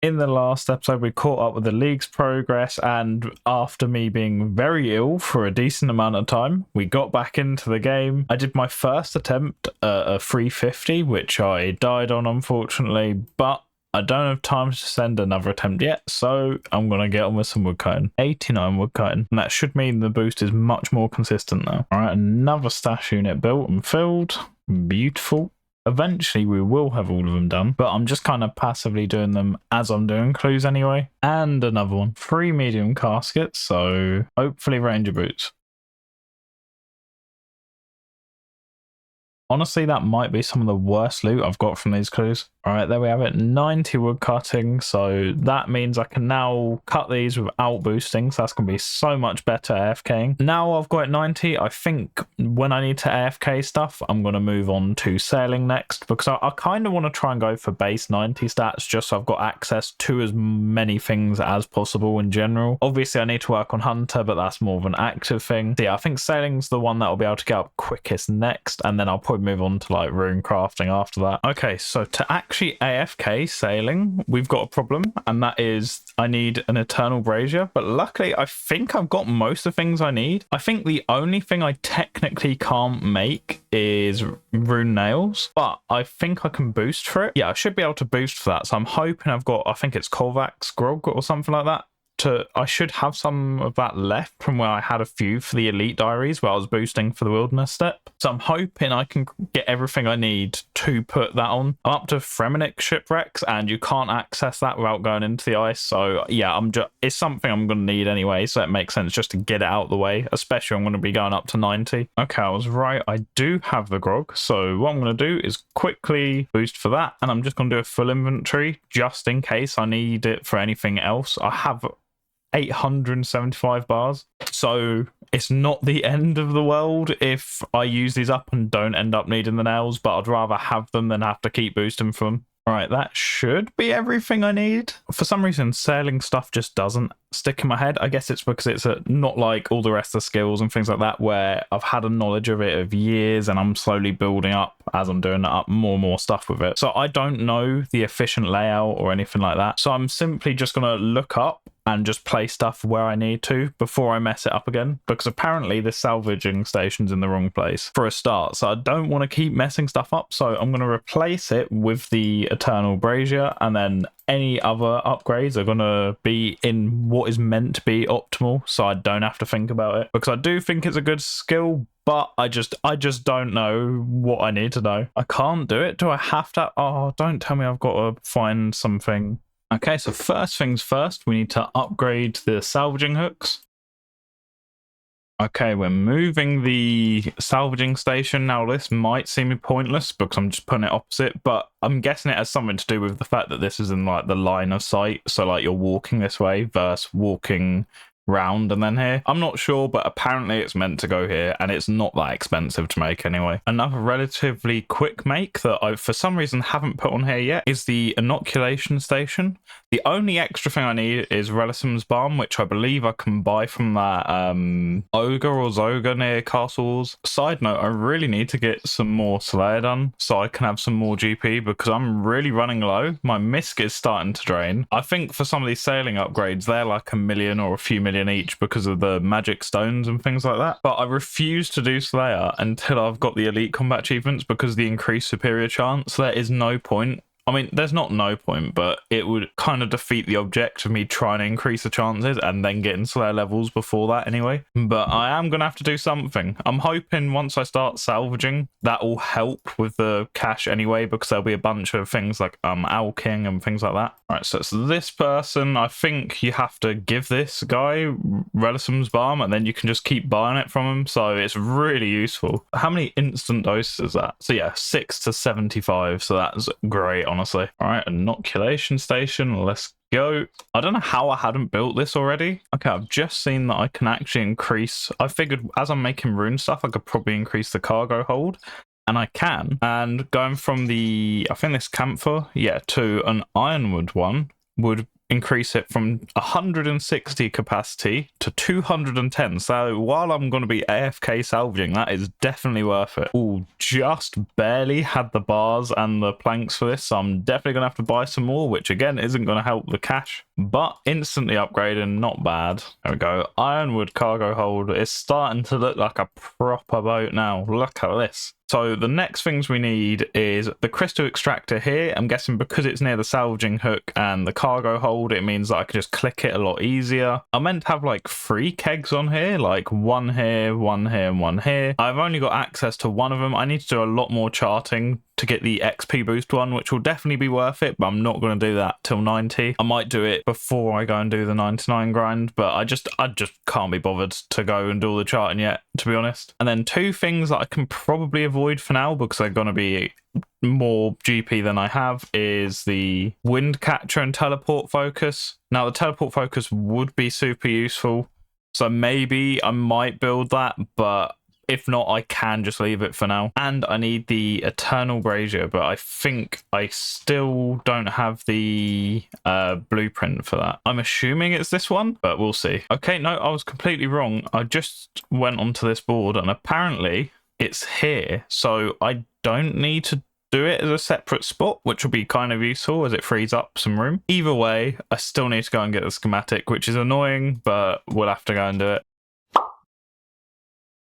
In the last episode, we caught up with the league's progress, and after me being very ill for a decent amount of time, we got back into the game. I did my first attempt at a 350, which I died on, unfortunately, but I don't have time to send another attempt yet, so I'm going to get on with some woodcutting. 89 woodcutting, and that should mean the boost is much more consistent now. All right, another stash unit built and filled. Beautiful. Eventually we will have all of them done, but I'm just kind of passively doing them as I'm doing clues anyway. And another one. 3 medium caskets, so hopefully ranger boots. Honestly, that might be some of the worst loot I've got from these clues. All right, there we have it. 90 wood cutting. So that means I can now cut these without boosting. So that's going to be so much better AFKing. Now I've got 90. I think when I need to AFK stuff, I'm going to move on to sailing next, because I kind of want to try and go for base 90 stats just so I've got access to as many things as possible in general. Obviously, I need to work on Hunter, but that's more of an active thing. So yeah, I think sailing's the one that I'll be able to get up quickest next, and then I'll probably move on to like rune crafting after that. Okay, so to actually AFK sailing, we've got a problem, and that is I need an eternal brazier, but luckily I think I've got most of the things I need. I think the only thing I technically can't make is rune nails, but I think I can boost for it. Yeah, I should be able to boost for that, so I'm hoping I've got, I think it's Korvax grog or something like that. I should have some of that left from where I had a few for the elite diaries where I was boosting for the wilderness step. So I'm hoping I can get everything I need to put that on. I'm up to Fremenic shipwrecks, and you can't access that without going into the ice. So yeah, it's something I'm going to need anyway. So it makes sense just to get it out of the way, especially I'm going to be going up to 90. Okay, I was right. I do have the grog. So what I'm going to do is quickly boost for that. And I'm just going to do a full inventory just in case I need it for anything else. I have 875 bars, so it's not the end of the world if I use these up and don't end up needing the nails, but I'd rather have them than have to keep boosting for them. All right, that should be everything I need. For some reason, sailing stuff just doesn't stick in my head. I guess it's because it's not like all the rest of the skills and things like that, where I've had a knowledge of it of years and I'm slowly building up as I'm doing up more and more stuff with it. So I don't know the efficient layout or anything like that. So I'm simply just going to look up and just place stuff where I need to before I mess it up again, because apparently the salvaging station's in the wrong place for a start. So I don't want to keep messing stuff up. So I'm going to replace it with the eternal brazier, and then any other upgrades are going to be in what is meant to be optimal, so I don't have to think about it, because I do think it's a good skill, but I just don't know what I need to know. I can't do it. Do I have to? Oh, don't tell me I've got to find something. Okay, so first things first, we need to upgrade the salvaging hooks. Okay, we're moving the salvaging station. Now, this might seem pointless because I'm just putting it opposite, but I'm guessing it has something to do with the fact that this is in like the line of sight. So like you're walking this way versus walking round and then here. I'm not sure, but apparently it's meant to go here, and it's not that expensive to make anyway. Another relatively quick make that I for some reason haven't put on here yet is the inoculation station. The only extra thing I need is Relisum's Balm, which I believe I can buy from that ogre or Zoga near Castles. Side note, I really need to get some more Slayer done so I can have some more GP, because I'm really running low. My misc is starting to drain. I think for some of these sailing upgrades, they're like 1 million or a few million each because of the magic stones and things like that. But I refuse to do Slayer until I've got the elite combat achievements, because the increased superior chance, there is no point. I mean, there's not no point, but it would kind of defeat the object of me trying to increase the chances and then getting Slayer levels before that anyway. But I am going to have to do something. I'm hoping once I start salvaging, that will help with the cash anyway, because there'll be a bunch of things like Owl King and things like that. All right, so it's this person. I think you have to give this guy Relisum's Balm, and then you can just keep buying it from him. So it's really useful. How many instant doses is that? So yeah, 6 to 75. So that's great, honestly. All right, inoculation station. Let's go. I don't know how I hadn't built this already. Okay, I've just seen that I can actually increase. I figured as I'm making rune stuff, I could probably increase the cargo hold. And I can. And going from the, I think this camphor, yeah, to an ironwood one would increase it from 160 capacity to 210. So while I'm going to be AFK salvaging, that is definitely worth it. Ooh, just barely had the bars and the planks for this, so I'm definitely going to have to buy some more, which again isn't going to help the cash, but instantly upgrading, not bad. There we go. Ironwood cargo hold is starting to look like a proper boat now. Look at this. So the next things we need is the crystal extractor here. I'm guessing because it's near the salvaging hook and the cargo hold, it means that I can just click it a lot easier. I meant to have like 3 kegs on here, like one here, and one here. I've only got access to one of them. I need to do a lot more charting to get the XP boost one, which will definitely be worth it, but I'm not going to do that till 90. I might do it before I go and do the 99 grind, but I just can't be bothered to go and do all the charting yet, to be honest. And then 2 things that I can probably avoid for now because they're going to be more GP than I have is the wind catcher and teleport focus. Now the teleport focus would be super useful, so maybe I might build that, but if not, I can just leave it for now. And I need the Eternal Brazier, but I think I still don't have the blueprint for that. I'm assuming it's this one, but we'll see. Okay, no, I was completely wrong. I just went onto this board and apparently it's here. So I don't need to do it as a separate spot, which will be kind of useful as it frees up some room. Either way, I still need to go and get the schematic, which is annoying, but we'll have to go and do it.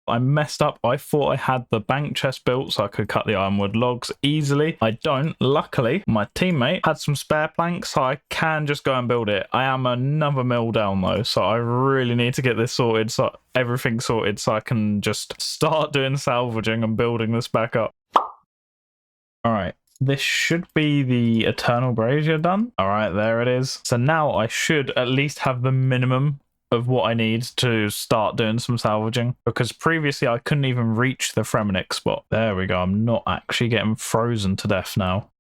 I messed up. I thought I had the bank chest built so I could cut the ironwood logs easily. I don't. Luckily, my teammate had some spare planks, so I can just go and build it. I am another mill down though, so I really need to get this sorted, so everything sorted, so I can just start doing salvaging and building this back up. All right. This should be the Eternal Brazier done. All right, there it is. So now I should at least have the minimum of what I need to start doing some salvaging, because previously I couldn't even reach the Fremenic spot. There we go. I'm not actually getting frozen to death now.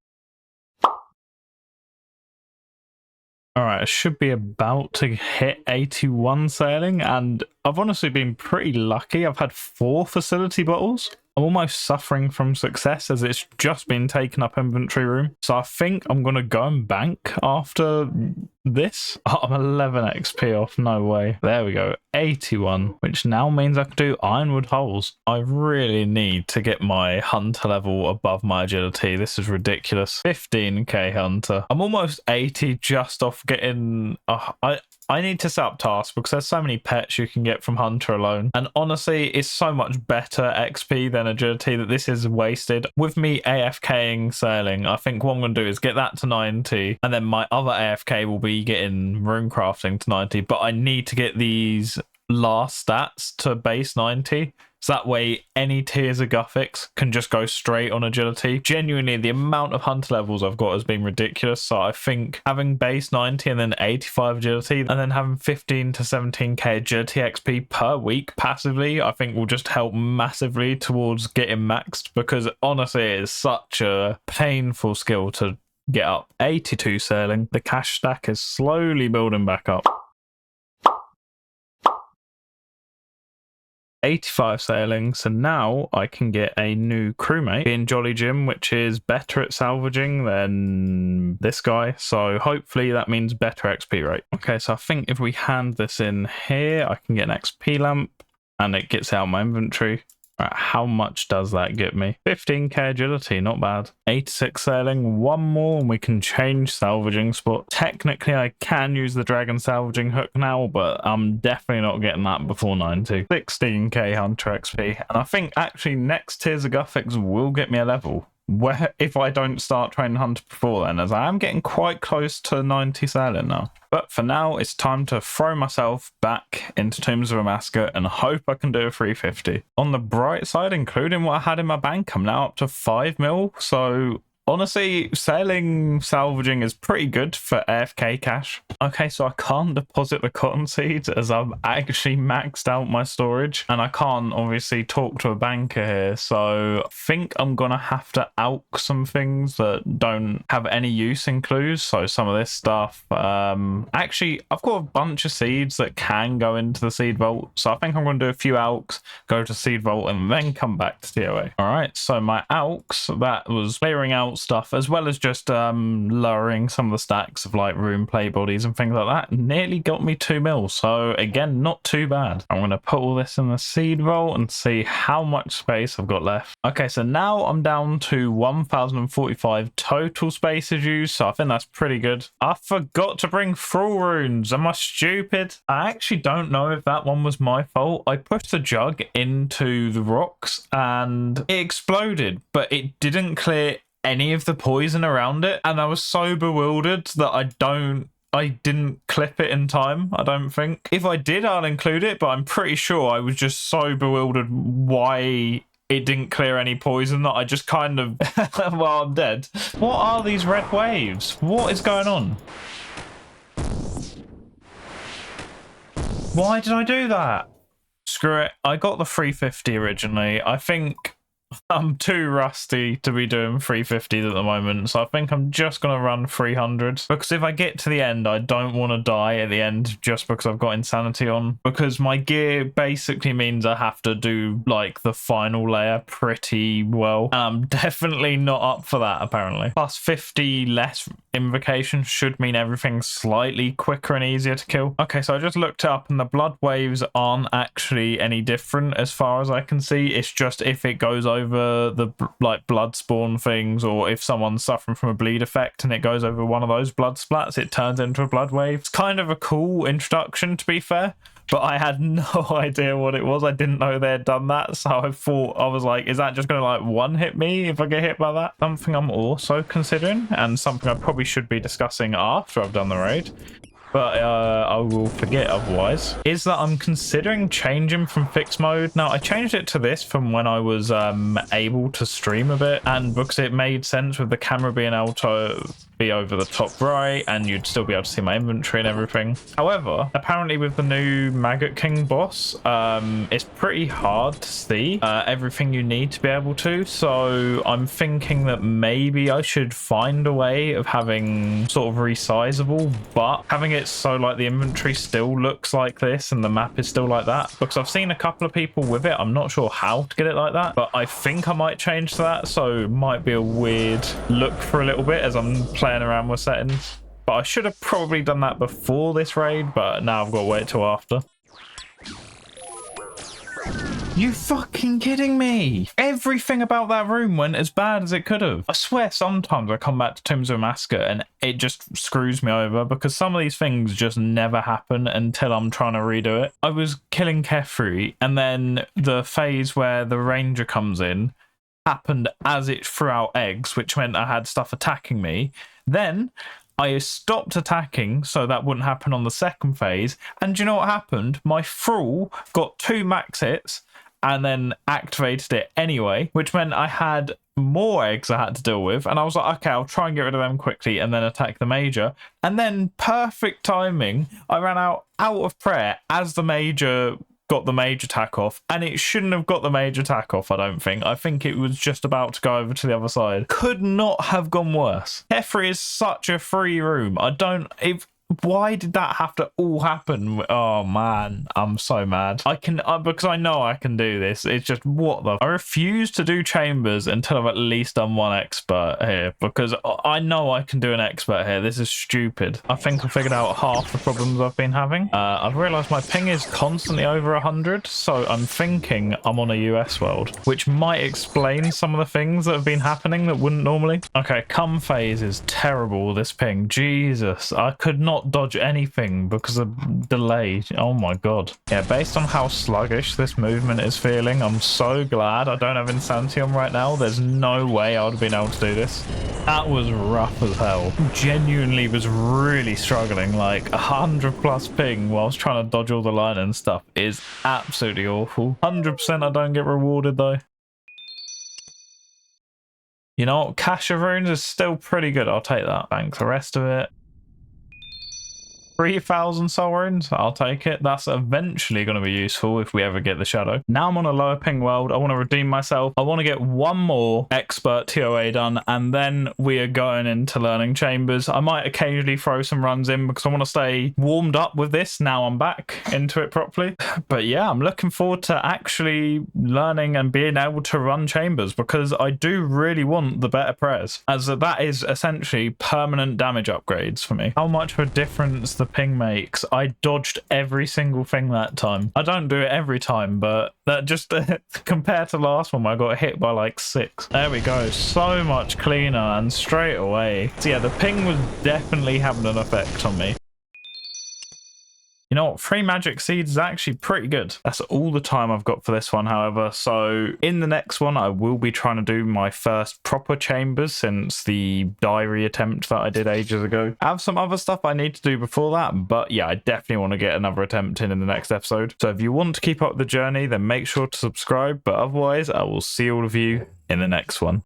All right, I should be about to hit 81 sailing, and I've honestly been pretty lucky. I've had 4 facility bottles. I'm almost suffering from success as it's just been taken up inventory room. So I think I'm going to go and bank after this. Oh, I'm 11 XP off. No way. There we go. 81, which now means I can do ironwood holes. I really need to get my hunter level above my agility. This is ridiculous. 15k hunter. I'm almost 80 just off getting... I need to set up tasks because there's so many pets you can get from hunter alone. And honestly, it's so much better XP than agility that this is wasted. With me AFKing sailing, I think what I'm going to do is get that to 90. And then my other AFK will be getting rune crafting to 90. But I need to get these last stats to base 90. So that way, any tiers of Guffix can just go straight on agility. Genuinely, the amount of hunter levels I've got has been ridiculous. So I think having base 90 and then 85 agility, and then having 15 to 17k agility XP per week passively, I think will just help massively towards getting maxed. Because honestly, it is such a painful skill to get up. 82 sailing. The cash stack is slowly building back up. 85 sailing, so now I can get a new crewmate in Jolly Jim, which is better at salvaging than this guy, so hopefully that means better XP rate. Okay, so I think if we hand this in here, I can get an XP lamp and it gets out my inventory. Right, how much does that get me? 15k agility, not bad. 86 sailing, 1 more and we can change salvaging spot. Technically, I can use the dragon salvaging hook now, but I'm definitely not getting that before 90. 16k hunter XP, and I think actually next tiers of Guffix will get me a level. Where if I don't start training hunter before then, as I am getting quite close to 90 sailing now. But for now, it's time to throw myself back into Tombs of Amascut and hope I can do a 350. On the bright side, including what I had in my bank, I'm now up to 5 mil, so honestly, sailing salvaging is pretty good for AFK cash. Okay, so I can't deposit the cotton seeds as I've actually maxed out my storage, and I can't obviously talk to a banker here, so I think I'm gonna have to alch some things that don't have any use in clues. So some of this stuff, actually I've got a bunch of seeds that can go into the seed vault, so I think I'm gonna do a few alchs, go to seed vault, and then come back to TOA. All right, so my alchs, that was clearing out out stuff, as well as just lowering some of the stacks of like room play bodies and things like that, nearly got me 2 mil. So again, not too bad. I'm going to put all this in the seed vault and see how much space I've got left. Okay, so now I'm down to 1045 total spaces used, so I think that's pretty good. I forgot to bring thrall runes. Am I stupid? I actually don't know if that one was my fault. I pushed the jug into the rocks and it exploded, but it didn't clear any of the poison around it, and I was so bewildered that I didn't clip it in time, I don't think. If I did, I'll include it, but I'm pretty sure I was just so bewildered why it didn't clear any poison that I just kind of, well, I'm dead. What are these red waves? What is going on? Why did I do that? Screw it. I got the 350 originally. I think I'm too rusty to be doing 350s at the moment, so I think I'm just going to run 300s, because if I get to the end, I don't want to die at the end just because I've got insanity on, because my gear basically means I have to do like the final layer pretty well. I'm definitely not up for that, apparently. Plus 50 less invocation should mean everything's slightly quicker and easier to kill. Okay, so I just looked up and the blood waves aren't actually any different as far as I can see. It's just if it goes over the like blood spawn things, or if someone's suffering from a bleed effect and it goes over one of those blood splats, it turns into a blood wave. It's kind of a cool introduction, to be fair, but I had no idea what it was. I didn't know they had done that, so I thought, I was like, is that just going to like one hit me if I get hit by that? Something I'm also considering, and something I probably should be discussing after I've done the raid, but I will forget otherwise, is that I'm considering changing from fixed mode. Now, I changed it to this from when I was able to stream a bit, and because it made sense with the camera being able to be over the top right and you'd still be able to see my inventory and everything. However, apparently with the new Maggot King boss, it's pretty hard to see everything you need to be able to, so I'm thinking that maybe I should find a way of having sort of resizable, but having it so like the inventory still looks like this and the map is still like that, because I've seen a couple of people with it. I'm not sure how to get it like that, but I think I might change to that, so it might be a weird look for a little bit as I'm playing around with settings. But I should have probably done that before this raid, but now I've got to wait till after. You fucking kidding me? Everything about that room went as bad as it could have. I swear sometimes I come back to Tombs of Massacre and it just screws me over, because some of these things just never happen until I'm trying to redo it. I was killing Kefri, and then the phase where the ranger comes in happened as it threw out eggs, which meant I had stuff attacking me. Then I stopped attacking so that wouldn't happen on the second phase, and do you know what happened? My thrall got 2 max hits and then activated it anyway, which meant I had more eggs I had to deal with, and I was like, okay, I'll try and get rid of them quickly and then attack the major. And then perfect timing, I ran out of prayer as the major got the major attack off, and it shouldn't have got the major attack off, I don't think. I think it was just about to go over to the other side. Could not have gone worse. Kefri is such a free room. Why did that have to all happen? Oh man, I'm so mad. Because I know I can do this. It's just, I refuse to do chambers until I've at least done one expert here, because I know I can do an expert here. This is stupid. I think I figured out half the problems I've been having. I've realized my ping is constantly over 100, so I'm thinking I'm on a US world, which might explain some of the things that have been happening that wouldn't normally. Okay, come phase is terrible, this ping. Jesus, I could not dodge anything because of delay. Oh my god. Yeah, based on how sluggish this movement is feeling, I'm so glad I don't have insanity on right now. There's no way I would have been able to do this. That was rough as hell. Genuinely was really struggling. Like 100+ ping whilst trying to dodge all the line and stuff is absolutely awful. 100% I don't get rewarded though. You know what? Cache of runes is still pretty good. I'll take that. Thanks. The rest of it, 3,000 soul runes. I'll take it. That's eventually going to be useful if we ever get the shadow. Now I'm on a lower ping world. I want to redeem myself. I want to get one more expert TOA done, and then we are going into learning chambers. I might occasionally throw some runs in because I want to stay warmed up with this. Now I'm back into it properly. But yeah, I'm looking forward to actually learning and being able to run chambers, because I do really want the better prayers, as that is essentially permanent damage upgrades for me. How much of a difference the ping makes. I dodged every single thing that time. I don't do it every time, but that just compared to last one, I got hit by like 6. There we go. So much cleaner and straight away. So yeah, the ping was definitely having an effect on me. You know what? 3 magic seeds is actually pretty good. That's all the time I've got for this one, however. So in the next one, I will be trying to do my first proper chambers since the diary attempt that I did ages ago. I have some other stuff I need to do before that, but yeah, I definitely want to get another attempt in the next episode. So if you want to keep up the journey, then make sure to subscribe. But otherwise, I will see all of you in the next one.